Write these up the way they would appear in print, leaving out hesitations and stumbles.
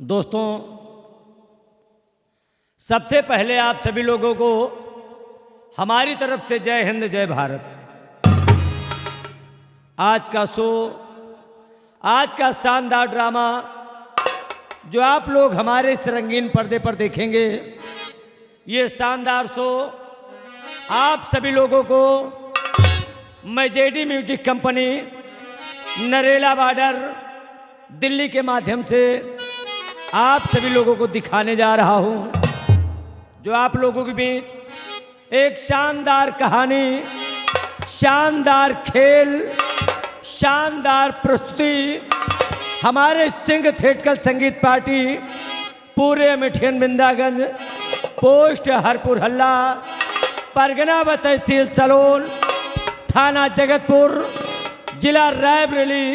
दोस्तों, सबसे पहले आप सभी लोगों को हमारी तरफ से जय हिंद जय भारत। आज का शो, आज का शानदार ड्रामा जो आप लोग हमारे इस रंगीन पर्दे पर देखेंगे, ये शानदार शो आप सभी लोगों को मैं JD music company Narela border Delhi के माध्यम से आप सभी लोगों को दिखाने जा रहा हूं, जो आप लोगों के बीच एक शानदार कहानी, शानदार खेल, शानदार प्रस्तुति हमारे सिंह थिएटर संगीत पार्टी पूरे मिठियन बिंदागंज, पोस्ट हरपुर हल्ला, परगना व तहसील सलोन, थाना जगतपुर, जिला रायबरेली,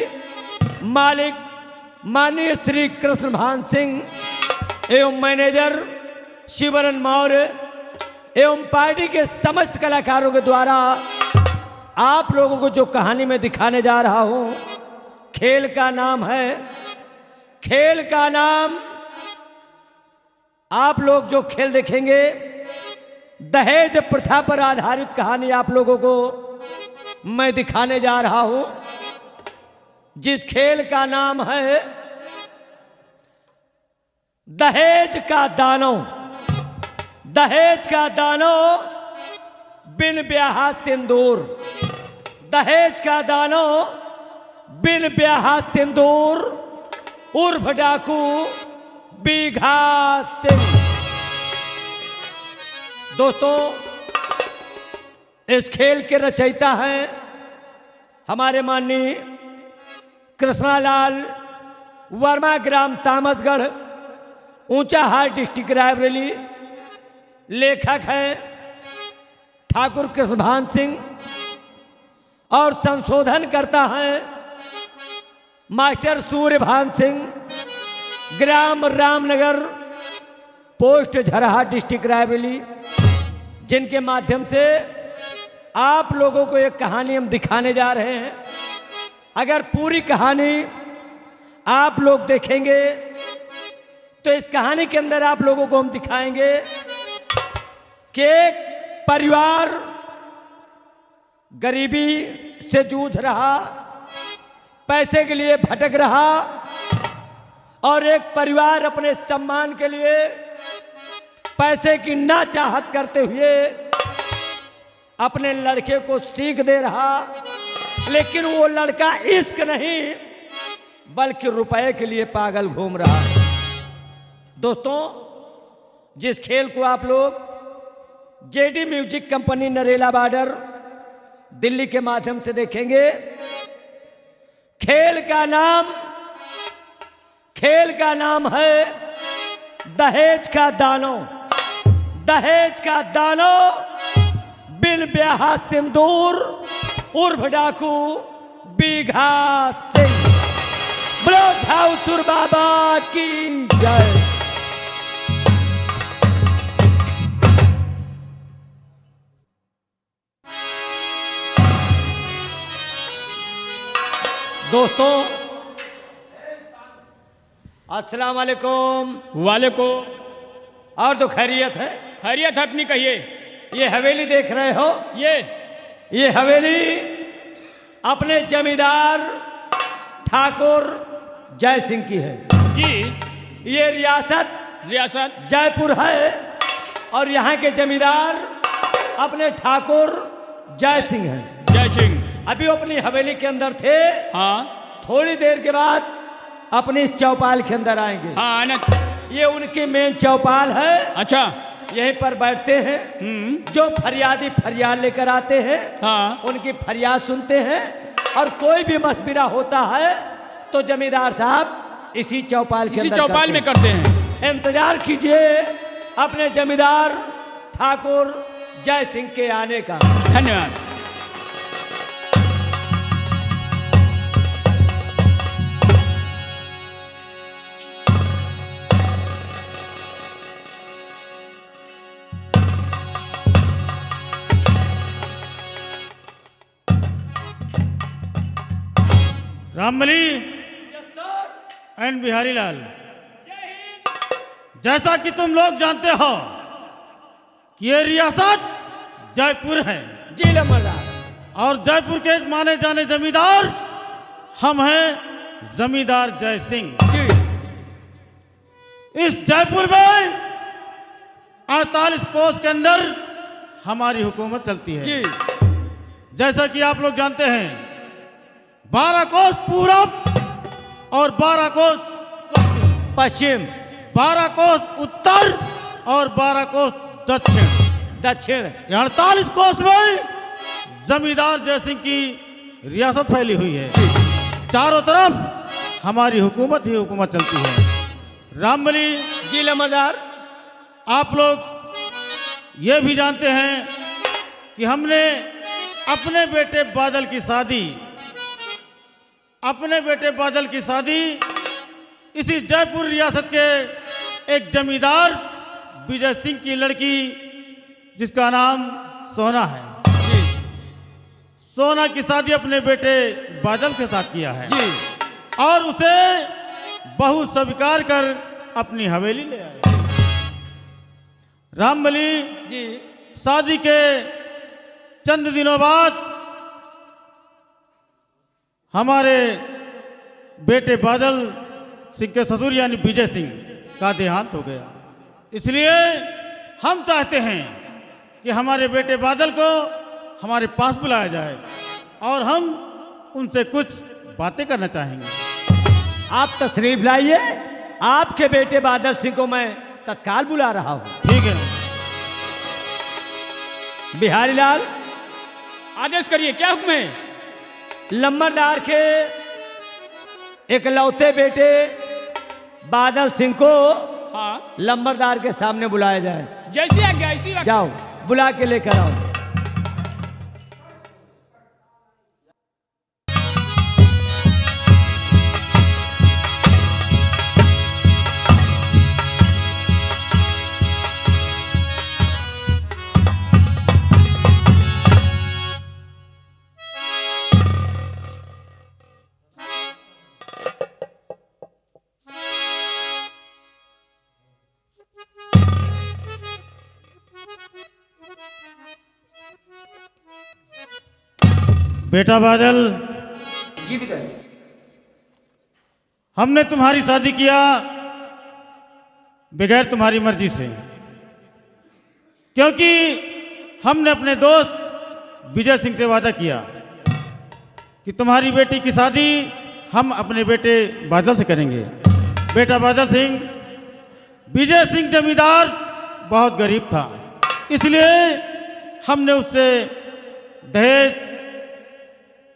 मालिक माननीय श्री कृष्ण भान सिंह एवं मैनेजर शिवरन मौर्य एवं पार्टी के समस्त कलाकारों के द्वारा आप लोगों को जो कहानी में दिखाने जा रहा हूं, खेल का नाम है, खेल का नाम आप लोग जो खेल देखेंगे, दहेज प्रथा पर आधारित कहानी आप लोगों को मैं दिखाने जा रहा हूं, जिस खेल का नाम है दहेज का दानो। दहेज का दानो बिन ब्याहा सिंदूर, दहेज का दानो बिन ब्याहा सिंदूर, उर्फ डाकू बीघा सिंह। दोस्तों, इस खेल के रचयिता हैं हमारे माननीय कृष्णालाल वर्मा, ग्राम तामसगढ़, ऊंचा हाट, डिस्ट्रिक्ट रायबरेली। लेखक हैं ठाकुर कृष्णभान सिंह और संशोधन करता है मास्टर सूर्यभान सिंह, ग्राम रामनगर, पोस्ट झरहा, डिस्ट्रिक्ट रायबरेली, जिनके माध्यम से आप लोगों को एक कहानी हम दिखाने जा रहे हैं। अगर पूरी कहानी आप लोग देखेंगे तो इस कहानी के अंदर आप लोगों को हम दिखाएंगे कि एक परिवार गरीबी से जूझ रहा, पैसे के लिए भटक रहा, और एक परिवार अपने सम्मान के लिए पैसे की ना चाहत करते हुए अपने लड़के को सीख दे रहा, लेकिन वो लड़का इश्क नहीं बल्कि रुपए के लिए पागल घूम रहा। दोस्तों, जिस खेल को आप लोग JD music company Narela border Delhi के माध्यम से देखेंगे, खेल का नाम है दहेज का दानो। दहेज का दानो बिन ब्याहा सिंदूर, उर्फ डाकू बीघा सिंह। बोलो झाउसुर बाबा की जय। दोस्तों, अस्सलाम वालेकुम। वालेकुम। और तो खैरियत है? खैरियत है, अपनी कहिए। ये हवेली देख रहे हो? ये हवेली अपने जमींदार ठाकुर जय सिंह की है जी। ये रियासत जयपुर है, और यहाँ के जमींदार अपने ठाकुर जय सिंह हैं। जय सिंह। अभी वो अपनी हवेली के अंदर थे। हाँ। थोड़ी देर के बाद अपनी इस चौपाल के अंदर आएंगे। हाँ, ये उनकी मेन चौपाल है। अच्छा। यहीं पर बैठते हैं। जो फरियादी फरियाद लेकर आते हैं, हाँ, उनकी फरियाद सुनते हैं, और कोई भी मशविरा होता है तो जमींदार साहब इसी चौपाल के अंदर चौपाल में करते हैं। इंतजार कीजिए अपने जमींदार ठाकुर जय सिंह के आने का। धन्यवाद। रामबली एंड बिहारी लाल, जैसा कि तुम लोग जानते हो कि ये रियासत जयपुर है जी लम्बरदार। और जयपुर के माने जाने जमींदार हम हैं जमींदार जय सिंह। जी इस जयपुर में 48 कोस के अंदर हमारी हुकूमत चलती है। जी जैसा कि आप लोग जानते हैं 12 कोस पूरब और 12 कोस पश्चिम 12 कोस उत्तर और 12 कोस दक्षिण। दक्षिण 48 कोस में जमींदार जय सिंह की रियासत फैली हुई है। चारों तरफ हमारी हुकूमत ही हुकूमत चलती है। रामबली जी लम्बरदार। आप लोग ये भी जानते हैं कि हमने अपने बेटे बादल की शादी इसी जयपुर रियासत के एक जमींदार विजय सिंह की लड़की जिसका नाम सोना है, सोना की शादी अपने बेटे बादल के साथ किया है। जी और उसे बहू स्वीकार कर अपनी हवेली ले आए। रामबली जी शादी के चंद दिनों बाद हमारे बेटे बादल सिंह के ससुर यानी विजय सिंह का देहांत हो गया। इसलिए हम चाहते हैं कि हमारे बेटे बादल को हमारे पास बुलाया जाए और हम उनसे कुछ बातें करना चाहेंगे। आप तशरीफ लाइए, आपके बेटे बादल सिंह को मैं तत्काल बुला रहा हूँ। ठीक है। बिहारी लाल, आदेश करिए, क्या हुक्म है? लम्बरदार के इकलौते बेटे बादल सिंह को हाँ, लम्बरदार के सामने बुलाया जाए। जैसी आज्ञा ऐसी आज्ञा। जाओ बुला के लेकर आओ। बेटा बादल, जी पिताजी। हमने तुम्हारी शादी किया बगैर तुम्हारी मर्जी से, क्योंकि हमने अपने दोस्त विजय सिंह से वादा किया कि तुम्हारी बेटी की शादी हम अपने बेटे बादल से करेंगे। बेटा बादल सिंह, विजय सिंह जमींदार बहुत गरीब था, इसलिए हमने उससे दहेज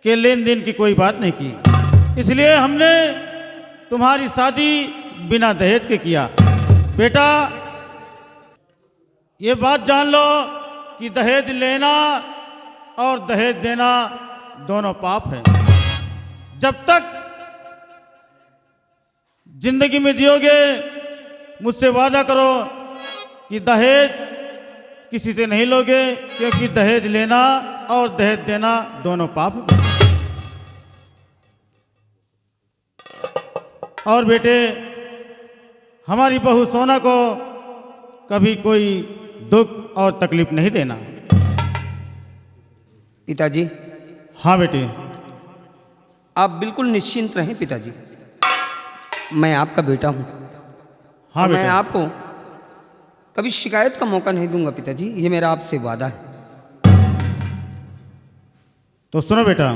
के लेन देन की कोई बात नहीं की। इसलिए हमने तुम्हारी शादी बिना दहेज के किया। बेटा, ये बात जान लो कि दहेज लेना और दहेज देना दोनों पाप है। जब तक जिंदगी में जियोगे मुझसे वादा करो कि दहेज किसी से नहीं लोगे, क्योंकि दहेज लेना और दहेज देना दोनों पाप है। और बेटे, हमारी बहू सोना को कभी कोई दुख और तकलीफ नहीं देना। पिताजी, हाँ बेटे। आप बिल्कुल निश्चिंत रहें पिताजी, मैं आपका बेटा हूँ। हाँ मैं बेटा। आपको कभी शिकायत का मौका नहीं दूंगा पिताजी, ये मेरा आपसे वादा है। तो सुनो बेटा,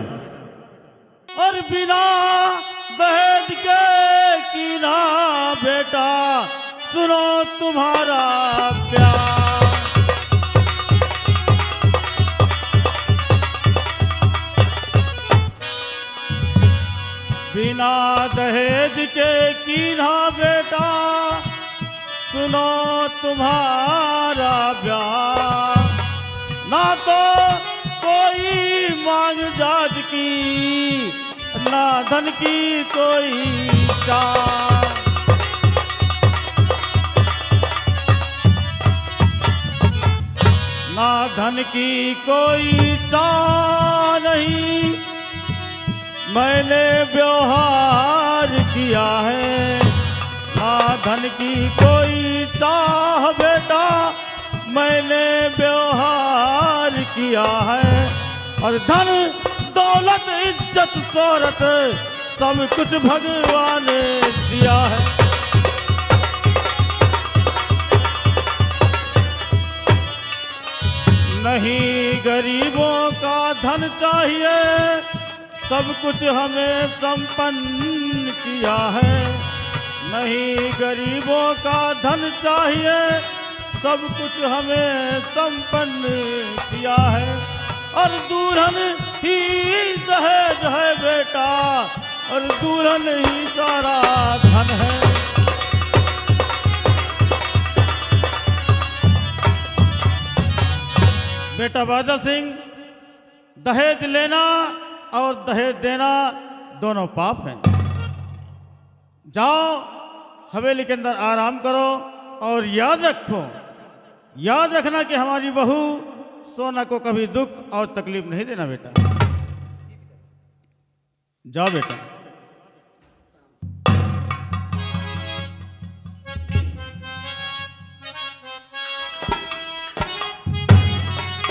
और बिना दहेज के कीना बेटा, सुनो तुम्हारा प्यार। बिना दहेज के कीना बेटा, सुनो तुम्हारा प्यार। ना तो कोई मांग जात की, ना धन की कोई चाह। ना धन की कोई चाह नहीं, मैंने व्यवहार किया है। ना धन की कोई चाह बेटा, मैंने व्यवहार किया है। और धन दौलत इज्जत शोहरत सब कुछ भगवान ने दिया है। नहीं गरीबों का धन चाहिए, सब कुछ हमें संपन्न किया है। नहीं गरीबों का धन चाहिए, सब कुछ हमें संपन्न किया है। और दुल्हन ही दहेज है बेटा, और दुल्हन ही सारा धन है। बेटा बादल सिंह, दहेज लेना और दहेज देना दोनों पाप हैं। जाओ हवेली के अंदर आराम करो, और याद रखना कि हमारी बहू सोना को कभी दुख और तकलीफ नहीं देना बेटा। जाओ बेटा।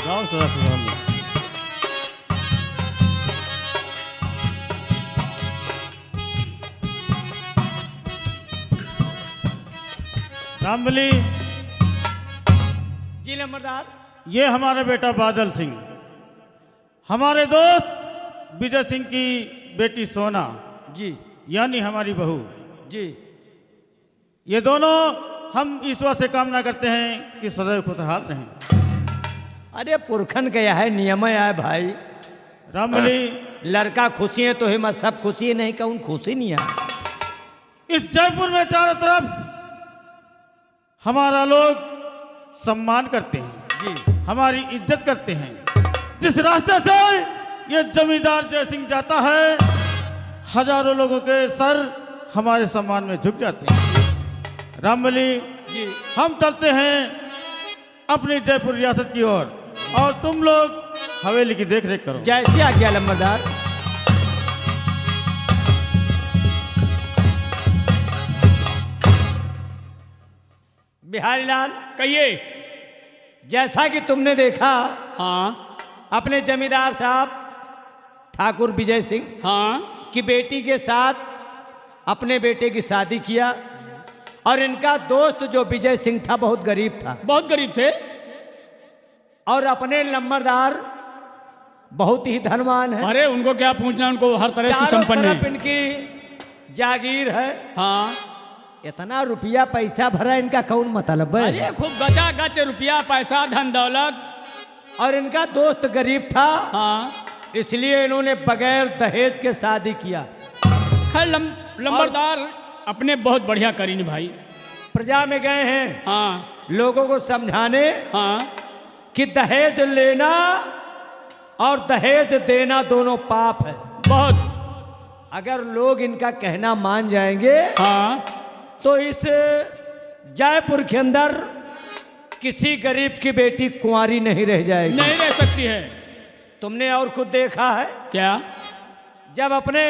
जाओ सदा सुधार। रामबली जी नंबरदार। ये हमारा बेटा बादल सिंह, हमारे दोस्त विजय सिंह की बेटी सोना, जी यानी हमारी बहू। जी। ये दोनों हम ईश्वर से कामना करते हैं कि सदैव खुशहाल रहें। अरे पुरखन का यह नियम है भाई। रामबली, लड़का खुशी है तो हिम्मत सब खुशी है, नहीं कहूँ खुशी नहीं है। इस जयपुर में चारों तरफ हमारा लोग सम्मान करते हैं जी, हमारी इज्जत करते हैं। जिस रास्ते से ये जमींदार जय सिंह जाता है, हजारों लोगों के सर हमारे सम्मान में झुक जाते हैं। रामबली जी, हम चलते हैं अपनी जयपुर रियासत की ओर, और तुम लोग हवेली की देख रेख करो। जैसी आज्ञा नंबरदार। बिहारी लाल, कहिए। जैसा कि तुमने देखा हाँ अपने जमींदार साहब ठाकुर विजय सिंह हाँ की बेटी के साथ अपने बेटे की शादी किया, और इनका दोस्त जो विजय सिंह था बहुत गरीब था, बहुत गरीब थे। और अपने नंबरदार बहुत ही धनवान है। अरे उनको क्या पूछना, उनको हर तरह से चारों संपन्न तरफ है। इनकी जागीर है। हाँ, इतना रुपया पैसा भरा, इनका कौन मतलब है? अरे खूब गचा गच रुपया पैसा धन दौलत। और इनका दोस्त गरीब था, हाँ, इसलिए इन्होंने बगैर दहेज के शादी किया। खैर लंबरदार अपने बहुत बढ़िया करीन भाई। प्रजा में गए हैं हाँ लोगों को समझाने हाँ कि दहेज लेना और दहेज देना दोनों पाप है। बहुत। अगर लोग इनका कहना मान जाएंगे हाँ, तो इस जयपुर के अंदर किसी गरीब की बेटी कुंवारी नहीं रह जाएगी। नहीं रह सकती है। तुमने और खुद देखा है, क्या? जब अपने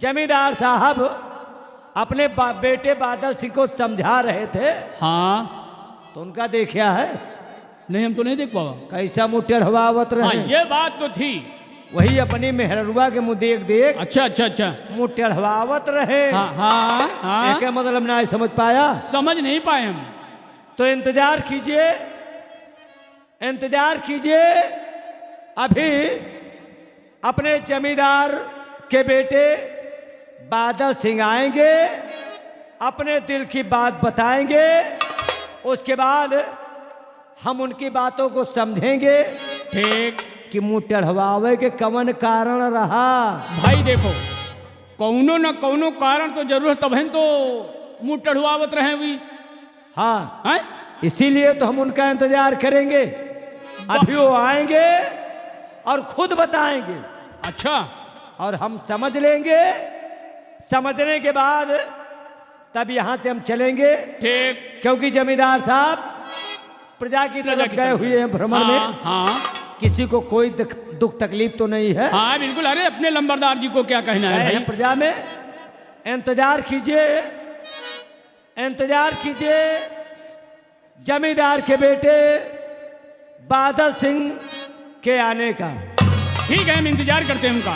जमींदार साहब अपने बेटे बादल सिंह को समझा रहे थे, हाँ, तो उनका देखा है नहीं हम तो नहीं देख पावा। कैसा मुँह टेढ़वावत हाँ, रहे। ये बात तो थी। वही अपनी मेहरुआ के मुँह देख देख अच्छा अच्छा अच्छा। मुँह टेढ़वावत रहे। हाँ हाँ हाँ, एक मतलब ना समझ पाया। समझ नहीं पाए हम। तो इंतजार कीजिए, इंतजार कीजिए, अभी अपने जमींदार के बेटे बादल सिंह आएंगे, अपने दिल की बात बताएंगे, उसके बाद हम उनकी बातों को समझेंगे ठीक कि मुँह टेढ़वावे के कवन कारण रहा। भाई देखो, कौनो न कौनो कारण तो जरूर, तब तो मुंह टढ़वावत रहे हुई। हाँ, हैं? इसीलिए तो हम उनका इंतजार करेंगे। अभी वो आएंगे और खुद बताएंगे, अच्छा, और हम समझ लेंगे। समझने के बाद तब यहाँ से हम चलेंगे, ठीक। क्योंकि जमींदार साहब प्रजा की तरफ गए हुए हैं भ्रमण में। हाँ हाँ किसी को कोई दुख तकलीफ तो नहीं है। हाँ बिल्कुल। अरे अपने लंबरदार जी को क्या कहना है गए भाई? हैं प्रजा में, इंतजार कीजिए, इंतजार कीजिए जमींदार के बेटे बादल सिंह के आने का। ठीक है, हम इंतजार करते हैं उनका।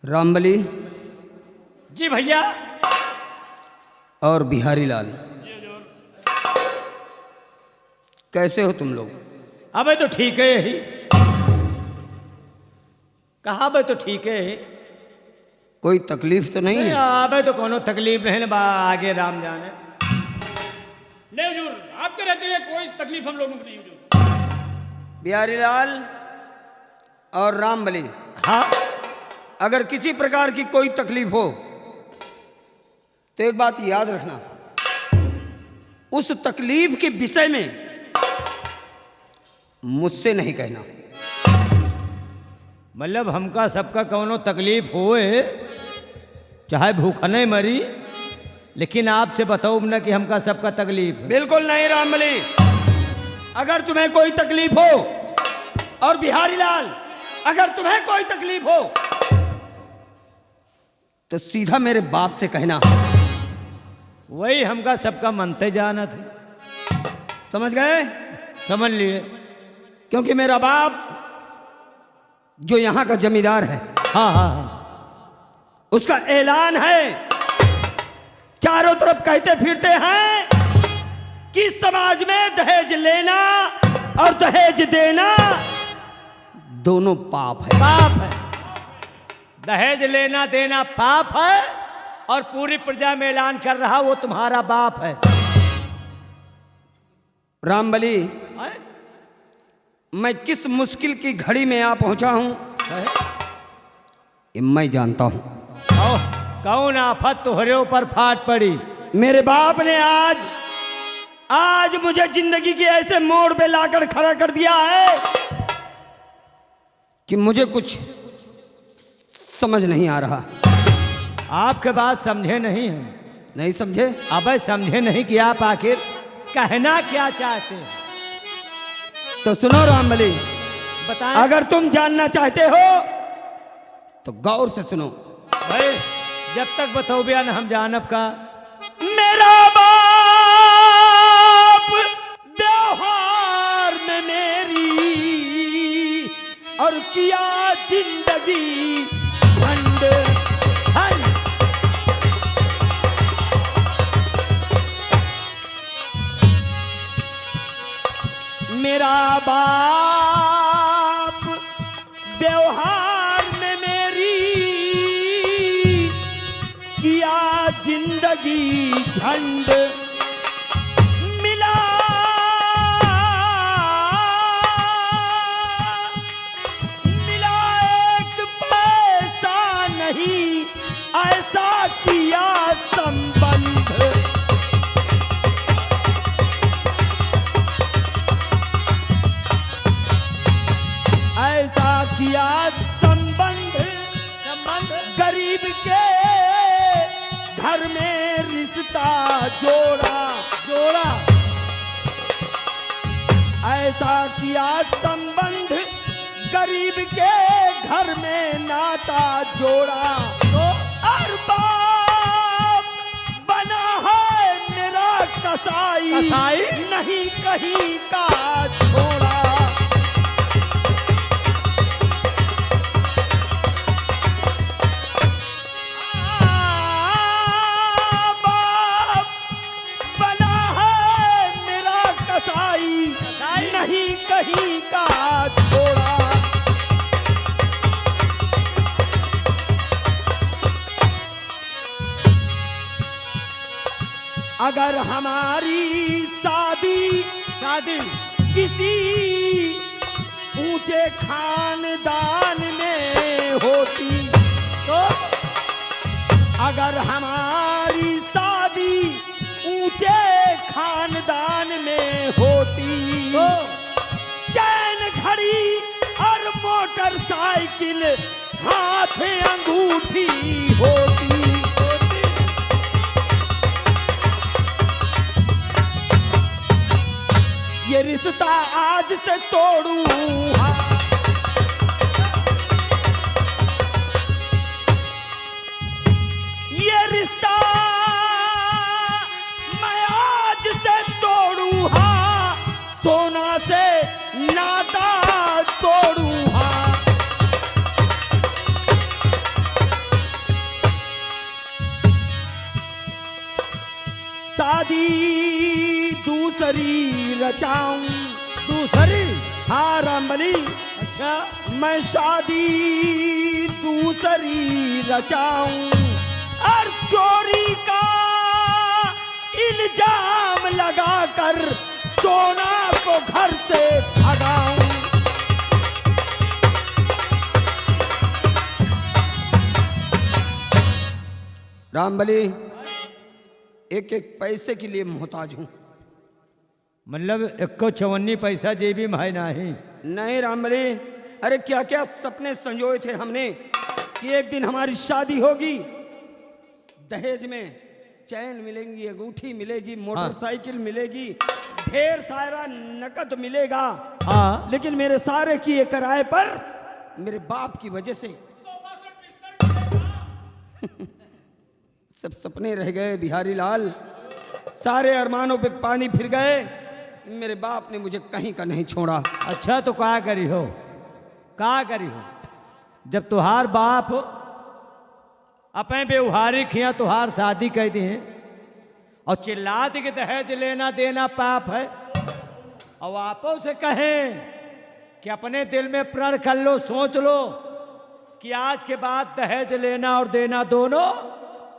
रामबली जी भैया। और बिहारी लाल, कैसे हो तुम लोग? अबे तो ठीक है यही। कहा बे तो ठीक है। कोई तकलीफ तो नहीं है? अबे तो कोनो तकलीफ नहीं ना, आगे राम जाने। नहीं हुजूर, आपके रहते हुए कोई तकलीफ हम लोगों को नहीं हुजूर। बिहारी लाल और रामबली, हाँ अगर किसी प्रकार की कोई तकलीफ हो तो एक बात याद रखना, उस तकलीफ के विषय में मुझसे नहीं कहना। मतलब हमका सबका कोनो तकलीफ होए, चाहे भूखा नहीं मरी, लेकिन आपसे बताओ ना कि हमका सबका तकलीफ है। बिल्कुल नहीं रामबली, अगर तुम्हें कोई तकलीफ हो, और बिहारी लाल अगर तुम्हें कोई तकलीफ हो तो सीधा मेरे बाप से कहना। वही हमका सबका मनते जाना था। समझ गए? समझ लिए। क्योंकि मेरा बाप जो यहाँ का जमींदार है, हाँ हाँ हाँ, उसका ऐलान है, चारों तरफ कहते फिरते हैं कि समाज में दहेज लेना और दहेज देना दोनों पाप है। पाप है। दहेज लेना देना पाप है, और पूरी प्रजा में ऐलान कर रहा वो तुम्हारा बाप है। रामबली, है? मैं किस मुश्किल की घड़ी में आ पहुंचा हूं है? ये मैं जानता हूं। कौन आफत तुहरे ऊपर फाट पड़ी? मेरे बाप ने आज मुझे जिंदगी के ऐसे मोड़ पे लाकर खड़ा कर दिया है कि मुझे कुछ समझ नहीं आ रहा। आपके बात समझे नहीं हम। नहीं समझे? अबे समझे नहीं कि आप आखिर कहना क्या चाहते हैं। तो सुनो रामबली, बताएं। अगर तुम जानना चाहते हो तो गौर से सुनो। भाई जब तक बताओ बयान हम जानब का। मेरा बाप व्यवहार में मेरी और किया जिंदगी झंड। मेरा बाप व्यवहार में मेरी किया जिंदगी झंड। मिला एक पैसा नहीं, ऐसा किया संबंध। ऐसा किया संबंध गरीब के घर में रिश्ता जोड़ा। ऐसा किया संबंध गरीब के घर में नाता जोड़ा। और बाप बना है मेरा कसाई, नहीं कहीं का छोड़ा। नहीं कहीं का छोड़ा। अगर हमारी शादी किसी ऊंचे खानदान में होती, तो अगर हमारी शादी ऊंचे खानदान में होती, चैन घड़ी और मोटरसाइकिल हाथ अंगूठी होती। ये रिश्ता आज से तोड़ूं, ये रिश्ता मैं आज से तोड़ूं, हाँ सोना से नाता तोड़ूं, हाँ। शादी दूसरी रचाऊं, दूसरी? हाँ रामबली, अच्छा। मैं शादी दूसरी रचाऊं और चोरी का इल्जाम लगाकर सोना को घर से भगाऊं। रामबली, एक एक पैसे के लिए मोहताज हूं। मतलब इक्को चवन्नी पैसा जेबी में है नहीं? नहीं रामबली, अरे क्या क्या सपने संजोए थे हमने कि एक दिन हमारी शादी होगी, दहेज में चैन मिलेंगी, अंगूठी मिलेगी, मोटरसाइकिल मिलेगी, ढेर सारा नकद मिलेगा। हाँ। लेकिन मेरे सारे किए किराए पर मेरे बाप की वजह से सब सपने रह गए बिहारी लाल, सारे अरमानों पे पानी फिर गए। मेरे बाप ने मुझे कहीं का नहीं छोड़ा। अच्छा तो क्या करी हो, क्या करी हो? जब तुहार बाप अपने व्यवहारिक खिया तुहार शादी कर दी है और चिल्लाते कि दहेज लेना देना पाप है, और आपो से कहें कि अपने दिल में प्रण कर लो, सोच लो कि आज के बाद दहेज लेना और देना दोनों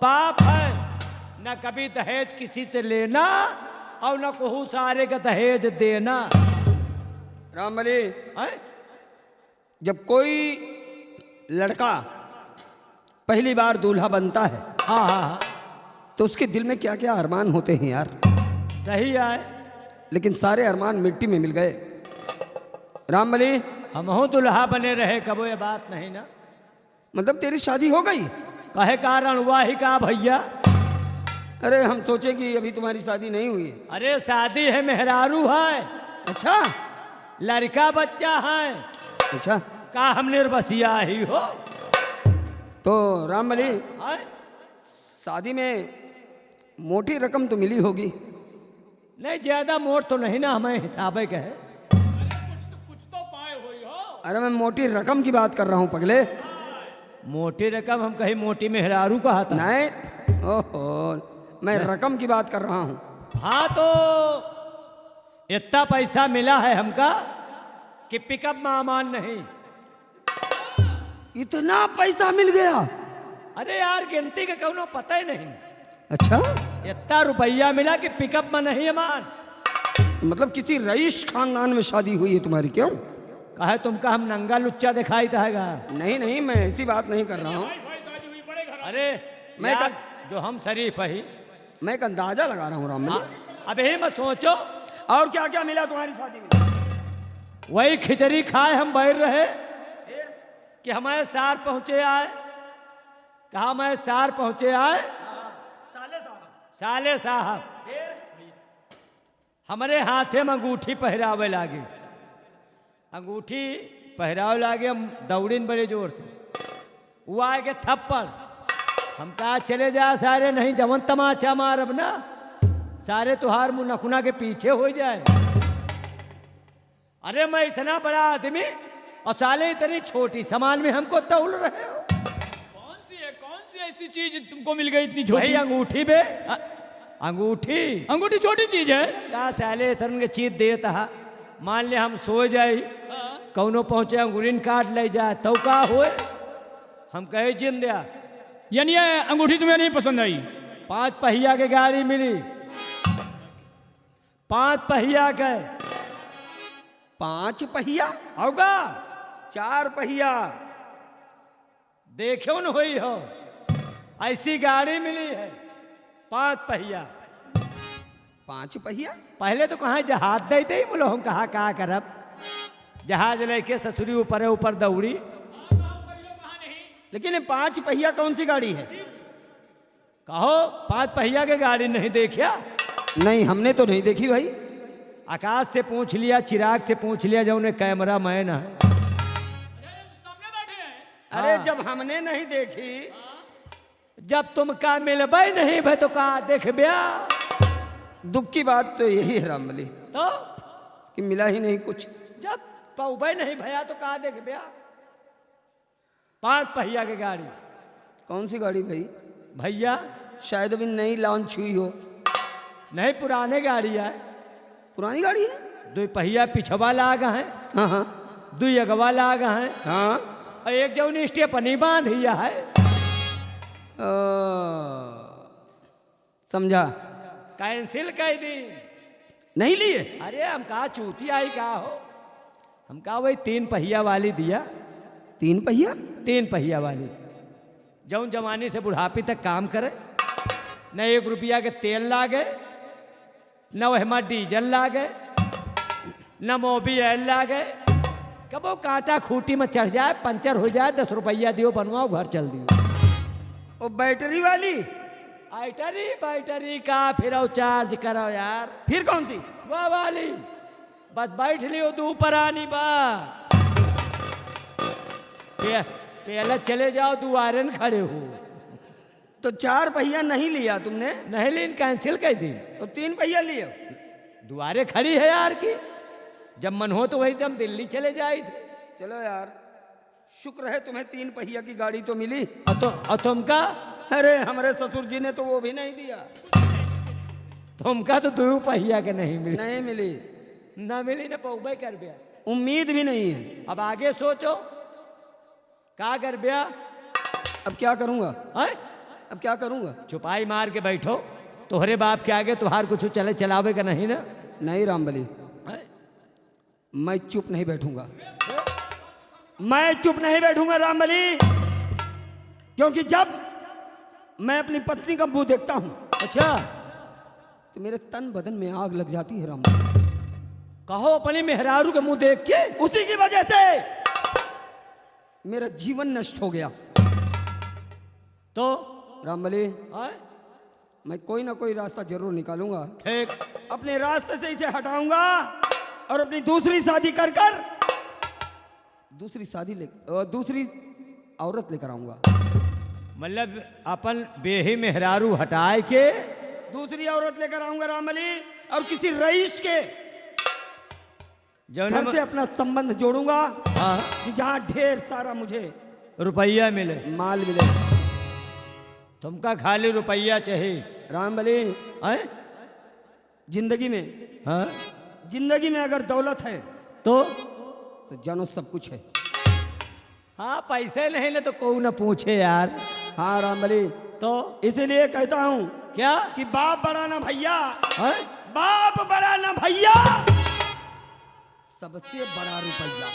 पाप है। न कभी दहेज किसी से लेना और न कहू सारे का दहेज देना। रामबली, है? जब कोई लड़का पहली बार दूल्हा बनता है, हाँ हाँ हाँ, तो उसके दिल में क्या क्या अरमान होते हैं यार। सही है। लेकिन सारे अरमान मिट्टी में मिल गए। रामबली, हम हो दुल्हा बने रहे, कबो ये बात नहीं ना। मतलब तेरी शादी हो गई? कहे कारण हुआ ही का भैया? अरे हम सोचे कि अभी तुम्हारी शादी नहीं हुई है। अरे शादी है, मेहरारू है, अच्छा लड़का बच्चा है, अच्छा। का हम निर्बसिया ही हो। तो रामबली, है? शादी में मोटी रकम तो मिली होगी? नहीं ज्यादा मोट तो नहीं ना, हमें हिसाबे के है। कुछ तो पाए हुई हो। अरे मैं मोटी रकम की बात कर रहा हूँ पगले। मोटी रकम हम कहीं मोटी मेहरारू कहा था। नहीं, ओहो, मैं रकम की बात कर रहा हूँ। हाँ तो इतना पैसा मिला है हमका कि पिकअप में अमान नहीं। इतना पैसा मिल गया? अरे यार गिनती का कौनो पता ही नहीं। अच्छा, इतना रुपया मिला कि पिकअप में नहीं अमान। मतलब किसी रईस खानदान में शादी हुई है तुम्हारी? क्यों? कहे तुमका हम नंगा लुच्चा दिखाई देगा? नहीं नहीं, मैं ऐसी बात नहीं कर रहा हूँ। शादी हुई बड़े घर। अरे मैं यार, जो हम शरीफ ही। मैं एक अंदाजा लगा रहा हूँ रामबली। अब यही मत सोचो। और क्या क्या मिला तुम्हारी शादी में? वही खिचड़ी खाए हम बैठ रहे कि हमारे सार पहुंचे आए। कहा मैं सार पहुंचे आए? साले साहब। साले साहब हमारे हाथे में अंगूठी पहरावे लागे। अंगूठी पहरावे लागे, हम दौड़ीन बड़े जोर से। वो आगे थप्पड़। हम कहा चले जा सारे, नहीं जवन तमाचा मारब ना, सारे तुहार मुँह नखुना के पीछे हो जाए। अरे मैं इतना बड़ा आदमी और साले इतनी छोटी सामान में हमको तौल रहे हो। कौन सी ऐसी चीज तुमको मिल गई इतनी छोटी? भाई अंगूठी बे, अंगूठी। अंगूठी छोटी चीज है? का साले इतन के चीज देता है। मान ले हम सो जाई, कौनो पहुंचे अंगूरीन काट ले जाए तो का होए? हम कहे जिंदा। यानी ये अंगूठी तुम्हें नहीं पसंद आई? 5 पहिया के गाड़ी मिली, 5 पहिया के। 5 पहिया? होगा 4 पहिया? देखो न हुई हो, ऐसी गाड़ी मिली है 5 पहिया। 5 पहिया? पहले तो कहाँ जहाज दे दे बोलो हम कहा करब जहाज लेके ससुरी ऊपर ऊपर दौड़ी। लेकिन ये 5 पहिया कौन सी गाड़ी है? कहो 5 पहिया के गाड़ी नहीं देखिया? नहीं, हमने तो नहीं देखी भाई। आकाश से पूछ लिया, चिराग से पूछ लिया, जो उन्हें कैमरा मैन है। अरे जब हमने नहीं देखी, जब तुम का मिलबे नहीं भाई तो का देख ब्या। दुख की बात तो यही है रामबली तो कि मिला ही नहीं कुछ। जब पौबे नहीं भैया तो का देख ब्या। 5 पहिया की गाड़ी। कौन सी गाड़ी भाई? भैया शायद अभी नई लॉन्च हुई हो। नहीं, पुराने गाड़ी है। पुरानी गाड़ी है? 2 पहिया पिछवा लाग है, हाँ हाँ 2 अगवा लाग है, हाँ। और एक जौन स्टेपनी बांध हिया है। समझा। कैंसिल कर दी। नहीं लिए? अरे हम कहा चूती आई का हो, हम कहा वही 3 पहिया वाली दिया। 3 पहिया? 3 पहिया वाली जौन जवानी से बुढ़ापी तक काम करे, न 1 रुपया के तेल लागे, न वह डीजल लागे, न मोबिल लागे। कबो कांटा खूटी में चढ़ जाए, पंचर हो जाए, 10 रुपया दियो बनवाओ, घर चल दियो। वो बैटरी वाली? बैटरी का फिर चार्ज करो यार। फिर कौन सी? वाह वाली, बस बैठ लियो, दू परानी बा। पहले चले जाओ, दुआरन खड़े हो। तो 4 पहिया नहीं लिया तुमने? नहीं लीन, कैंसिल कर दी। तो 3 पहिया लिए? दुआरे खड़ी है यार की, जब मन हो तो वही से हम दिल्ली चले जाए थे। चलो यार, शुक्र है तुम्हें 3 पहिया की गाड़ी तो मिली। और तुमका? अरे हमारे ससुर जी ने तो वो भी नहीं दिया। तुमका तो 2 पहिया के नहीं मिली। नहीं मिली। ना मिली ना पौबे कर बिया। उम्मीद भी नहीं है। अब आगे सोचो का कर बिया। अब क्या करूंगा? है? अब क्या करूंगा? चुपाई मार के बैठो, तोहरे बाप के आगे तुहार कुछ चले चलावे का नहीं ना। नहीं रामबली, है? मैं चुप नहीं बैठूंगा। मैं चुप नहीं बैठूंगा रामबली, क्योंकि जब मैं अपनी पत्नी का मुंह देखता हूं अच्छा तो मेरे तन बदन में आग लग जाती है रामबली। कहो अपने मेहरारू के मुंह देख के। उसी की वजह से मेरा जीवन नष्ट हो गया। तो रामबली, है? मैं कोई ना कोई रास्ता जरूर निकालूंगा। ठीक। अपने रास्ते से इसे हटाऊंगा और अपनी दूसरी शादी कर कर दूसरी औरत लेकर आऊंगा। मतलब अपन बेही मेहरारू हटाए के दूसरी औरत लेकर आऊंगा रामबली, और किसी रईस के घर से अपना संबंध जोड़ूंगा। हाँ, कि जहां ढेर सारा मुझे रुपया मिले, माल मिले। तुमका खाली रुपया चाहिए। रामबली, है? जिंदगी में हाँ? जिंदगी में अगर दौलत है तो जानो सब कुछ है। हाँ, पैसे नहीं ले तो कोई ना पूछे यार। हाँ रामबली, तो इसीलिए कहता हूं क्या कि बाप बड़ा ना भैया, है? बाप बड़ा ना भैया, सबसे बड़ा रुपया।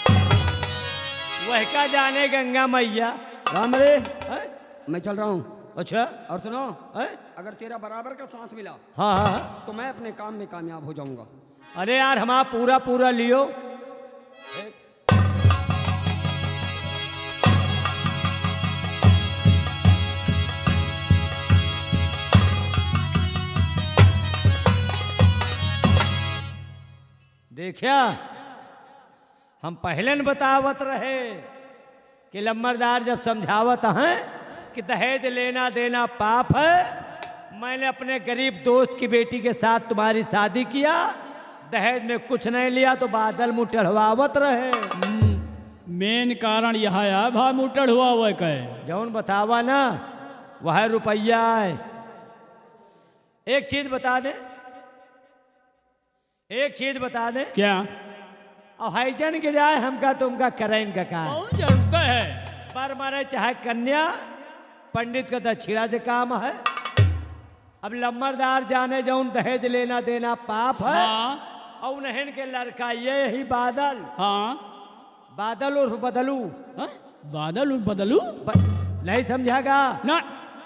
वह का जाने गंगा मैया। रामबली, है? मैं चल रहा हूं। अच्छा और सुनो, है? अगर तेरा बराबर का साथ मिला हाँ हाँ। तो मैं अपने काम में कामयाब हो जाऊंगा। अरे यार हमारा पूरा पूरा लियो। देखिया, हम पहले न बतावत रहे कि लम्बरदार जब समझावत हैं कि दहेज लेना देना पाप है। मैंने अपने गरीब दोस्त की बेटी के साथ तुम्हारी शादी किया, दहेज में कुछ नहीं लिया तो बादल मुँह टढ़वावत रहे। मेन कारण यह है भाई मुटड़ हुआ हुआ कहे। जौन बतावा ना वह रुपया है। एक चीज बता दे, एक चीज बता दे। क्या? और हाईजन गिराए हमका तुमका करें का काम। बहुत जरूरत है। पर मारे चाहे कन्या, पंडित का दक्षिणा से काम है। अब लम्बरदार जाने जौन दहेज लेना देना पाप है। हाँ और उन्हें के लड़का ये ही बादल, हाँ। बादल और बदलू। हाँ? बादल और बदलू नहीं समझागा? ना।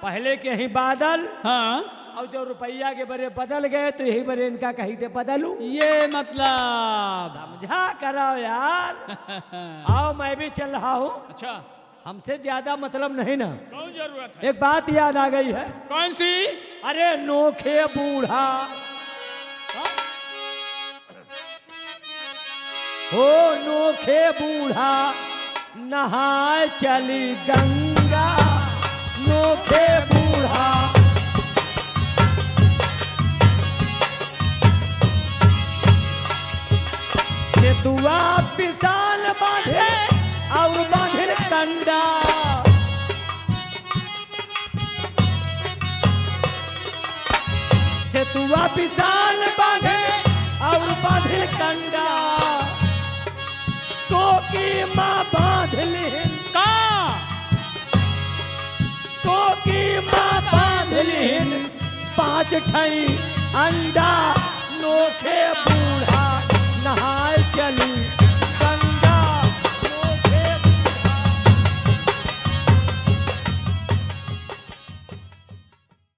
पहले के ही बादल हाँ और जो रुपया के बरे बदल गए तो यही बरे इनका कहीं दे बदलू। ये मतलब समझा करो यार। आओ मैं भी चल रहा हूँ, अच्छा हमसे ज्यादा मतलब नहीं ना। कौन जरूरत है? एक बात याद आ गई है। कौन सी? अरे नोखे बूढ़ा हो, नोखे बूढ़ा नहाए चली गंगा। नोखे बूढ़ा सेतुआ पिसाल बांधे और बांधे कंडा। सेतुआ पिसाल बांधे और बांधे कंडा। तो की माँ बांध लिहिन का तो की माँ बांध लिहिन 5 ठई अंडा। नोखे